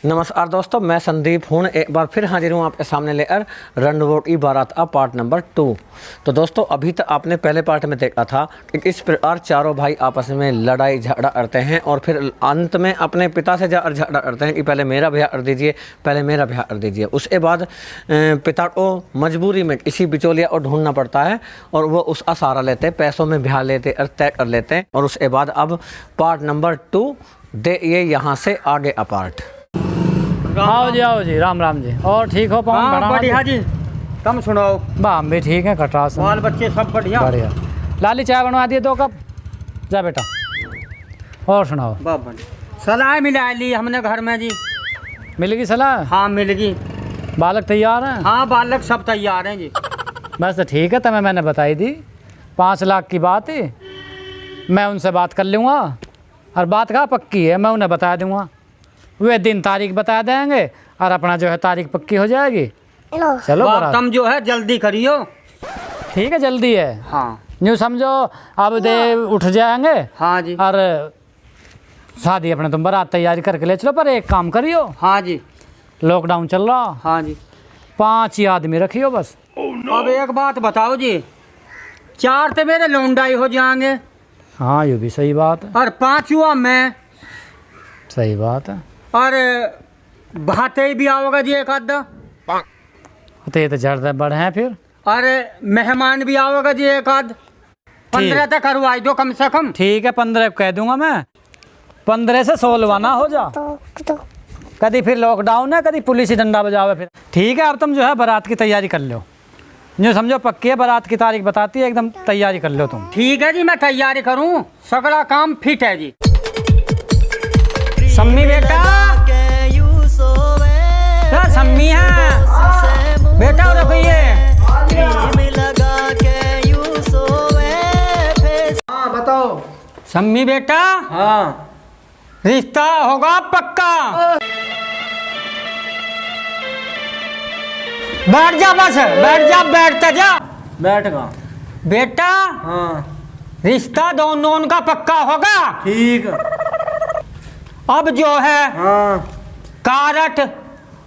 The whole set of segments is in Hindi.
नमस्कार दोस्तों, मैं संदीप हूँ। एक बार फिर हाजिर हूँ आपके सामने लेकर रणवोटी बारात अब पार्ट नंबर 2। तो दोस्तों, अभी तक आपने पहले पार्ट में देखा था कि इस प्रकार चारों भाई आपस में लड़ाई झगड़ा करते हैं और फिर अंत में अपने पिता से झगड़ा करते हैं कि पहले मेरा ब्याह कर दीजिए, पहले मेरा ब्याह कर दीजिए। उसके बाद पिता को मजबूरी में किसी बिचौलिया को ढूंढना पड़ता है और वो उसका सहारा लेते हैं, पैसों में ब्याह लेते और तय कर लेते हैं। और उसके बाद अब पार्ट नंबर 2 दे ये यहाँ से आगे अपार्ट। आओ जी राम राम जी। और ठीक हो पवन? हाँ बढ़िया जी, कम सुनाओ। बा हम भी ठीक है, कटरास बाल बच्चे सब बढ़िया बढ़िया। लाली चाय बनवा दिए 2 कप, जा बेटा। और सुनाओ। बाबा सलाह मिला ली हमने घर में जी। मिल गई सलाह? हाँ मिल गई। बालक तैयार हैं? हाँ बालक सब तैयार हैं जी। बस ठीक है, तुम्हें मैंने बताई दी 5 लाख की बात है। मैं उनसे बात कर लूँगा और बात कहाँ पक्की है, मैं उन्हें बता दूँगा। वे दिन तारीख बता देंगे और अपना जो है तारीख पक्की हो जाएगी। चलो तुम जो है जल्दी करियो। ठीक है, जल्दी है। हाँ न्यू समझो अब दे उठ जाएंगे। हाँ जी। और शादी अपने तुम बारात तैयारी करके ले चलो, पर एक काम करियो। हाँ जी। लॉकडाउन चल रहा। हाँ जी। 5 ही आदमी रखियो बस। अब एक बात बताओ जी, 4 तो मेरे लौंडाई हो जाएंगे। हाँ ये भी सही बात है। और 5 हुआ मैं। सही बात है। और भाते भी आओगे जी एक आधा। तो जड़ बड़े हैं फिर। और मेहमान भी आओगे जी एक आध। 15 तक करवाई दो कम से कम। ठीक है, 15 कह दूंगा मैं। 15 से 16 ना हो जा। कभी फिर लॉकडाउन है, कभी पुलिस ही डंडा बजावे फिर। ठीक है, अब तुम जो है बारात की तैयारी कर लो। जो समझो पक्की है, बारात की तारीख बताती है, एकदम तैयारी कर लो तुम। ठीक है जी, मैं तैयारी करूँ, सगड़ा काम फिट है जी। सम्मी बेटा, सम्मी है बेटा, और हाँ बताओ। सम्मी बेटा। हाँ रिश्ता होगा पक्का। बैठ जा बस, बैठ जा, बैठता जा। बैठ गा बेटा। हाँ रिश्ता दोनों का पक्का होगा। ठीक। अब जो है हाँ कारट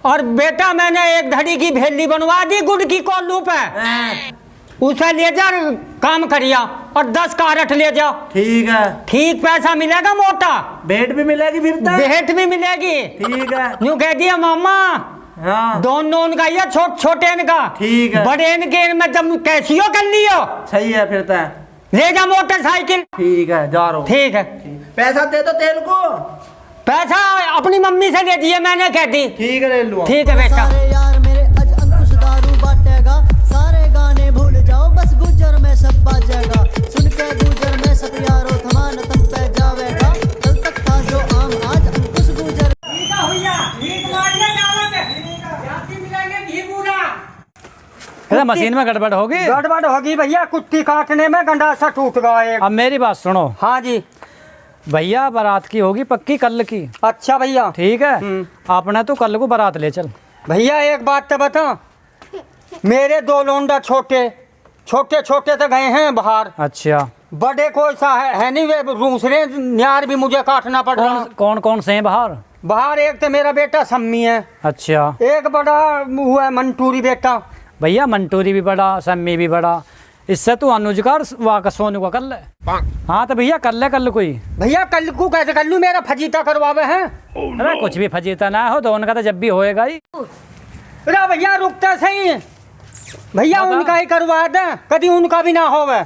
और बेटा मैंने एक धड़ी की भेली बनवा दी गुड़ की कोल्लू पे। उसे ले जा, काम करिया और 10 कारट ले जाओ। ठीक है। ठीक पैसा मिलेगा मोटा। भेंट भी मिलेगी फिर तक? भेंट भी मिलेगी। ठीक है। यूँ कह दिया मामा। हाँ दोनों उनका ये छोटे इनका। ठीक है। बड़े इनके में तुम कैसियो कर लियो। सही है फिर तक। ले जा मोटरसाइकिल। ठीक है, जा रहा हूँ। ठीक है। पैसा दे दो तेल को। पैसा अपनी मम्मी से ले दिए मैंने, कहती। ठीक है, ले लूँ। ठीक है बेटा। सारे यार मेरे आज अंकुश दारू बांटेगा, सारे गाने भूल जाओ बस गुजर में सब बाजेगा। सुन के गुजर में सब यारो थमान तम पे जावेगा, कल तक था जो आम आज अंकुश गुजर। मशीन में गड़बड़ होगी। गड़बड़ होगी भैया, कुट्टी काटने में गंडासा टूट गया एक। अब मेरी बात सुनो। हाँ जी। भैया बारात की होगी पक्की कल की। अच्छा भैया। ठीक है, आपने तो कल को बारात ले चल। भैया एक बात तो बता, मेरे 2 लोंडा छोटे तो गए हैं बाहर। अच्छा। बड़े को ऐसा है नहीं, वे दूसरे न्यार भी मुझे काटना पड़ रहा। कौन से हैं बाहर? बाहर एक तो मेरा बेटा सम्मी है। अच्छा। एक बड़ा हुआ है मंटूरी बेटा। भैया मंटूरी भी बड़ा, सम्मी भी बड़ा। इससे तू अनुज का वाका सोनू का कर ले। हाँ तो भैया कर ले कल कोई। भैया कल को कैसे कर लूँ, मेरा फजीता करवावे हैं। अरे कुछ भी फजीता ना हो, दोनों का तो जब भी होएगा ही। अरे भैया रुकता सही भैया, उनका ही करवा दे, कभी उनका भी ना होवे।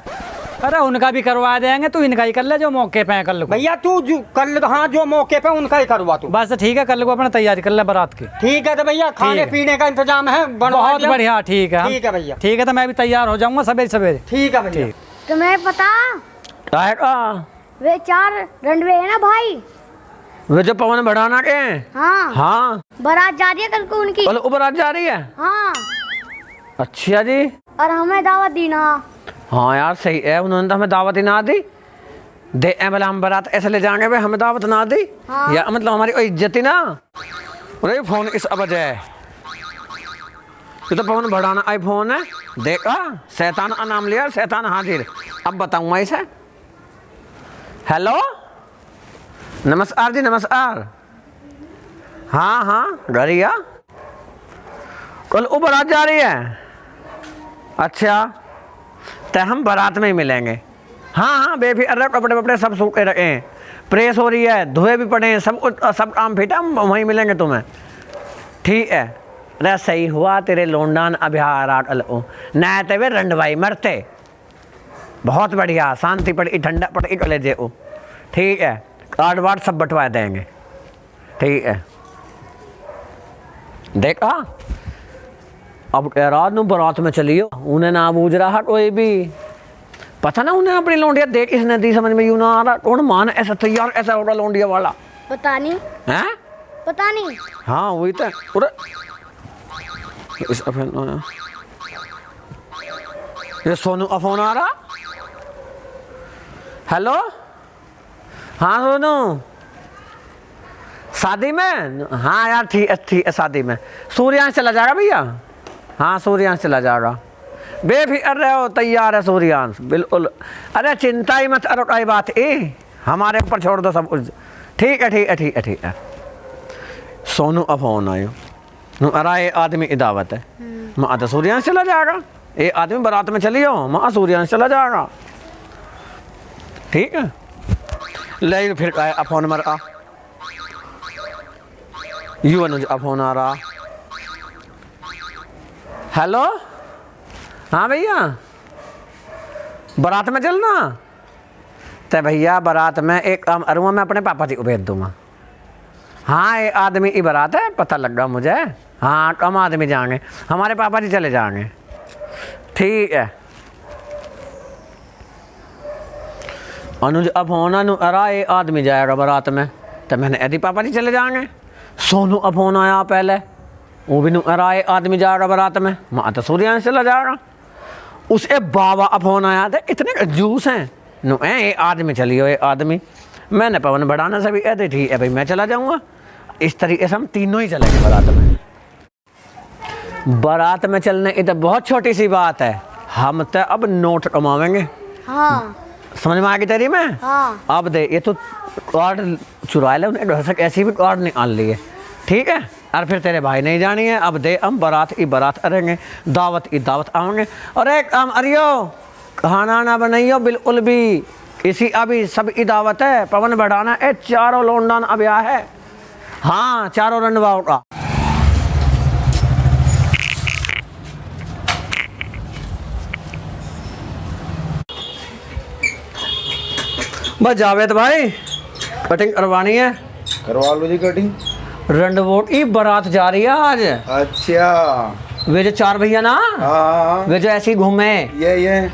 अरे उनका भी करवा देंगे, तू इनका ही कर ले जो मौके पे है कल को। भैया तू कल, हाँ जो मौके पे उनका ही करवा तू। बस ठीक है, कल को अपना तैयारी कर ले बारात की। ठीक है तो भैया खाने पीने का इंतजाम है, बहुत बढ़िया। ठीक है। ठीक है भैया। ठीक है, तो मैं भी तैयार हो जाऊंगा सवेरे। ठीक है भैया। तुम्हें पता वे 4 रंडवे है ना भाई, वे जो पवन बढ़ाना के। हाँ हाँ, बारात जा रही है कल को उनकी। बोलो बारात जा रही है। हाँ अच्छा जी। और हमें दावत दी ना। हाँ यार सही है, उन्होंने तो हमें दावत ही ना दी। दे बोला हम बारात ऐसे ले जाएंगे भाई, हमें दावत ना दी। हाँ। या मतलब हमारी कोई इज्जत ही ना। अरे फोन इस अवज है, ये तो पवन बढ़ाना आईफोन है। देखा, शैतान का नाम लिया, शैतान हाजिर। अब बताऊंगा इसे। हेलो, नमस्कार जी, नमस्कार। हाँ हाँ घर ही आ। कल वो बारात जा रही है। अच्छा तो हम बारात में ही मिलेंगे। हाँ हाँ बेफिक्र, कपड़े वपड़े सब सूखे रखे हैं, प्रेस हो रही है, धोए भी पड़े हैं, सब काम फिट है, हम वहीं मिलेंगे तुम्हें। ठीक है। अरे सही हुआ तेरे लोंडान अभिहार न ते वे रंडवाई मरते। बहुत बढ़िया, शांति पड़ी, ठंडा पड़ी कलेजे ओ। ठीक है, कार्ड वार्ड सब बंटवा देंगे। ठीक है। देखा अब कह रहा नू बारात में चलियो, उन्हें ना बूझ रहा कोई भी। पता ना उन्हें अपनी लोंडिया देख इस नदी समझ में यूं ना आ रहा कौन मान ऐसा तैयार ऐसा होगा लोंडिया वाला। पता नहीं, हैं? पता नहीं। हाँ वही तो। अरे इस अफन ये सोनू का फोन आ रहा। हेलो हाँ सोनू, शादी में? हाँ यार ठीक है शादी में। सूर्यांश चला जाएगा भैया। हाँ सूर्यांश चला जाएगा, बेफिक्र रहो, तैयार है सूर्यांश बिल्कुल। अरे चिंता ही मत करो, कोई बात हमारे ऊपर छोड़ दो सब कुछ। ठीक है ठीक है ठीक है ठीक है। सोनू का फोन आयो, अरे ये आदमी की दावत है, माँ तो सूर्यांश चला जाएगा। ये आदमी बारात में चली हो, माँ सूर्यांश चला जाएगा। ठीक है ले फिर का फोन मर आ यू अनुज का फोन आ रहा। हेलो हाँ भैया, बारात में चलना तो भैया बारात में एक काम करूँगा, मैं अपने पापा जी को भेज दूँगा। हाँ ये आदमी की बारात है, पता लगा मुझे। हाँ कम आदमी जाएंगे, हमारे पापा जी चले जाएंगे। ठीक है। अनुज अब होना नु अरा ये आदमी जाएगा बारात में, तो मैंने यदि पापा जी चले जाएंगे। सोनू अब फोन आया पहले, वो भी नु अरा ये आदमी जाएगा बारात में, माँ तो सूर्यांश चला जाएगा। उसे बाबा अब फोन आया था, इतने जूस हैं नु ये आदमी चलियो ये आदमी। मैंने पवन बढ़ाना से भी कहते ठीक है भाई मैं चला जाऊँगा। इस तरीके से हम तीनों ही चलेंगे बारात में। बारात में चलने की तो बहुत छोटी सी बात है, हम तो अब नोट कमावेंगे। हाँ समझ में आ गई तेरी में? हाँ। अब दे ये तो कार्ड चुरा ले उन्हें, घर से ऐसी भी कार्ड निकाल लिए। ठीक है। और फिर तेरे भाई नहीं जानी है, अब दे हम बारात की बारात करेंगे, दावत की दावत आएंगे। और एक काम अरियो, खाना ना बनाइयो बिल्कुल भी, इसी अभी सब की दावत है, पवन बढ़ाना है, चारों लोंडान अब यहाँ है। हाँ चारों रंडवाओं का। बस जावेद भाई कटिंग करवानी है। करवा लो जी कटिंग। रंडवोट की बारात जा रही है आज। अच्छा वे जो चार भैया ना, हाँ वे जो ऐसी घूमे, ये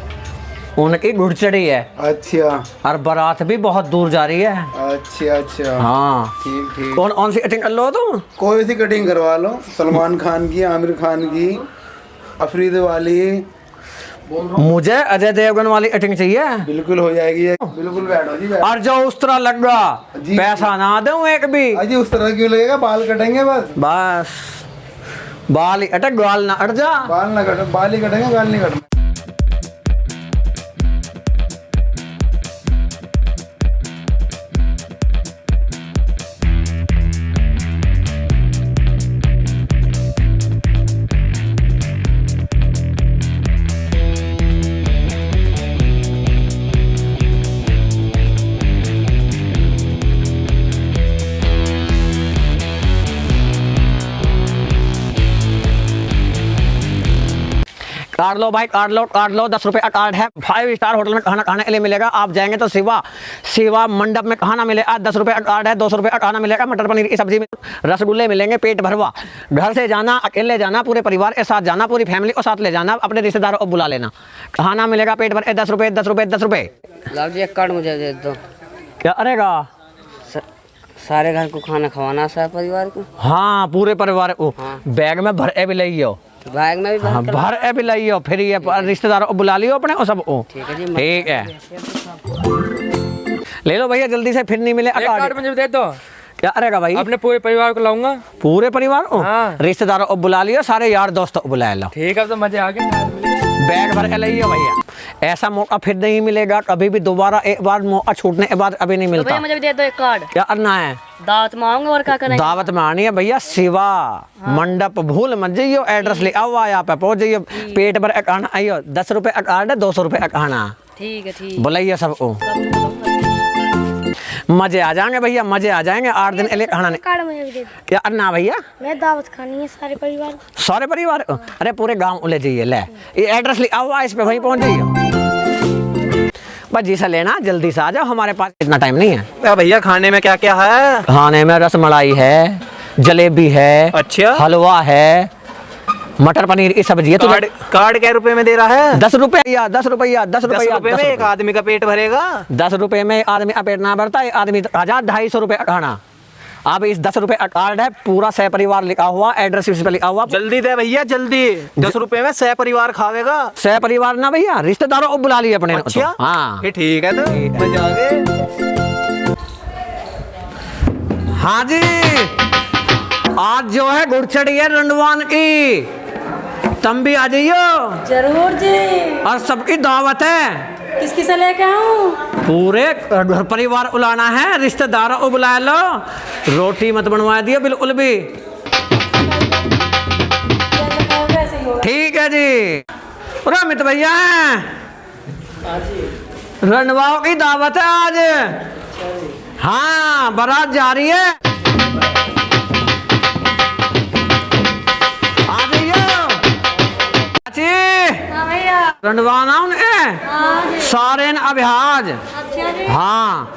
उनकी घुड़चड़ी है। अच्छा और बारात भी बहुत दूर जा रही है। अच्छा हाँ ठीक ठीक। कौन सी कटिंग कर लो तुम? कोई सी कटिंग करवा लो, सलमान खान की, आमिर खान की, अफरीदी वाली। मुझे अजय देवगन वाली कटिंग चाहिए। बिल्कुल हो जाएगी, बिल्कुल बैठो जी बैठो। और जो उस तरह लगा जी। पैसा ना दूं एक भी। अजी उस तरह क्यों लगेगा, बाल कटेंगे बस। बस बाल ही अटक, गाल ना अट जा। बाल ना कटे, बाल ही कटेंगे, गाल नहीं कटेंगे। कार्ड लो भाई, कार्ड लो 10 रुपए का कार्ड है। 5 स्टार होटल में खाना खाने के लिए मिलेगा। आप जाएंगे तो सेवा मंडप में खाना मिलेगा। 10 रुपए का कार्ड है, 200 रुपए का खाना मिलेगा। मटर पनीर की सब्जी में रसगुल्ले मिलेंगे, पेट भरवा। घर से जाना, अकेले जाना, पूरे परिवार के साथ जाना, पूरी फैमिली को साथ ले जाना, अपने रिश्तेदारों को बुला लेना। खाना मिलेगा पेट भर। 10 रुपए 10 रुपए 10 रुपए। लाओ जी एक कार्ड मुझे दे दो। क्या करेगा? सारे घर को खाना खवाना सारे परिवार को। हाँ पूरे परिवार को। बैग में भर ए भी लाइयो, बैग में भी हाँ भर ए भी लाइयो। फिर ये रिश्तेदारों को बुला लियो अपने और सबको। ठीक है जी। ठीक है ले लो भैया जल्दी से, फिर नहीं मिले कार्ड मुझे दे दो। क्या करेगा भाई? अपने पूरे परिवार को लाऊंगा। पूरे परिवार को? हाँ। रिश्तेदारों को बुला लियो, सारे यार दोस्तों को बुला लो। ठीक है, तो मजे आ गए। बैग भर के लाइए भैया। ऐसा मौका फिर नहीं मिलेगा कभी भी दोबारा। एक बार मौका छूटने के बाद अभी नहीं मिलता। भैया मुझे भी दे दो एक कार्ड। क्या करना है? दावत मांगो और क्या करेंगे? दावत में आनी है भैया। शिवा मंडप भूल मत जाइयो। एड्रेस ले आओ, यहाँ पे पहुंच जाइयो। पेट भर खाना आइयो। 10 रुपए का कार्ड है, 200 रुपए का खाना। ठीक है ठीक। बुलाइए सबको, मजे आ जाएंगे भैया, मजे आ जाएंगे। 8 दिन के लिए खाना नहीं। कार्ड मुझे भी दे दो। क्या करना भैया? मैं दावत खानी है सारे परिवार को। सारे परिवार? अरे पूरे गांव ले जाइए। ले ये एड्रेस ले आओ, इस पे वहीं पहुंच जाइए। बस जी से लेना, जल्दी से आ जाओ, हमारे पास इतना टाइम नहीं है। भैया खाने में क्या क्या है? खाने में रसमलाई है, जलेबी है, अच्छा, हलवा है, मटर पनीर की सब्जी है। कार्ड क्या रुपए में दे रहा है? 10 रुपया 10 रुपया 10 रुपया में एक आदमी का पेट भरेगा? 10 रुपए में आदमी का पेट ना भरता है। आदमी 250 रुपए का खाना। अब इस 10 रुपए का कार्ड है, पूरा सह परिवार लिखा हुआ, एड्रेस इस पे लिखा हुआ। जल्दी दे भैया जल्दी। 10 रुपए में सह परिवार खावेगा? सह परिवार ना भैया, रिश्तेदारों को बुला लिए अपने। अच्छा तो। हाँ ये ठीक है, तो मजा आ गए। हाँ जी, आज जो है गुड़चड़ी है रंडवान की, तुम भी आ जाइयो। जरूर जी। और सबकी दावत है। किस किसे लेके आऊं? पूरे घर परिवार बुलाना है, रिश्तेदारों को बुला लो। रोटी मत बनवा दियो बिल्कुल भी। ठीक है जी। अमित भैया रंडवाओं की दावत है आज। हाँ बारात जा रही है। आ जाइयो रंडवाना सारे न अभ्याज। हाँ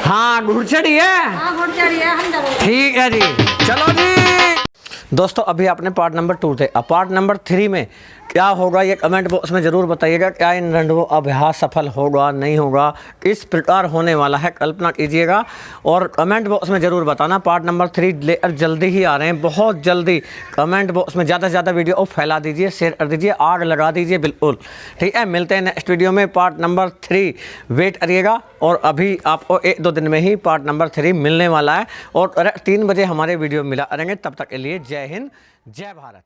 हाँ घुड़चड़ी है। ठीक है जी, चलो जी। दोस्तों अभी आपने पार्ट नंबर 2 थे। अब पार्ट नंबर 3 में क्या होगा ये कमेंट बॉक्स में ज़रूर बताइएगा। क्या इन रंडवों अभ्यास सफल होगा नहीं होगा, किस प्रकार होने वाला है, कल्पना कीजिएगा और कमेंट बॉक्स में ज़रूर बताना। पार्ट नंबर 3 लेकर जल्दी ही आ रहे हैं, बहुत जल्दी। कमेंट बॉक्स में ज़्यादा से ज़्यादा वीडियो को फैला दीजिए, शेयर कर दीजिए, आग लगा दीजिए बिल्कुल। ठीक है, मिलते हैं नेक्स्ट वीडियो में। पार्ट नंबर 3 वेट करिएगा और अभी आपको 1-2 दिन में ही पार्ट नंबर 3 मिलने वाला है और 3 बजे हमारे वीडियो मिला करेंगे। तब तक के लिए जय हिंद, जय भारत।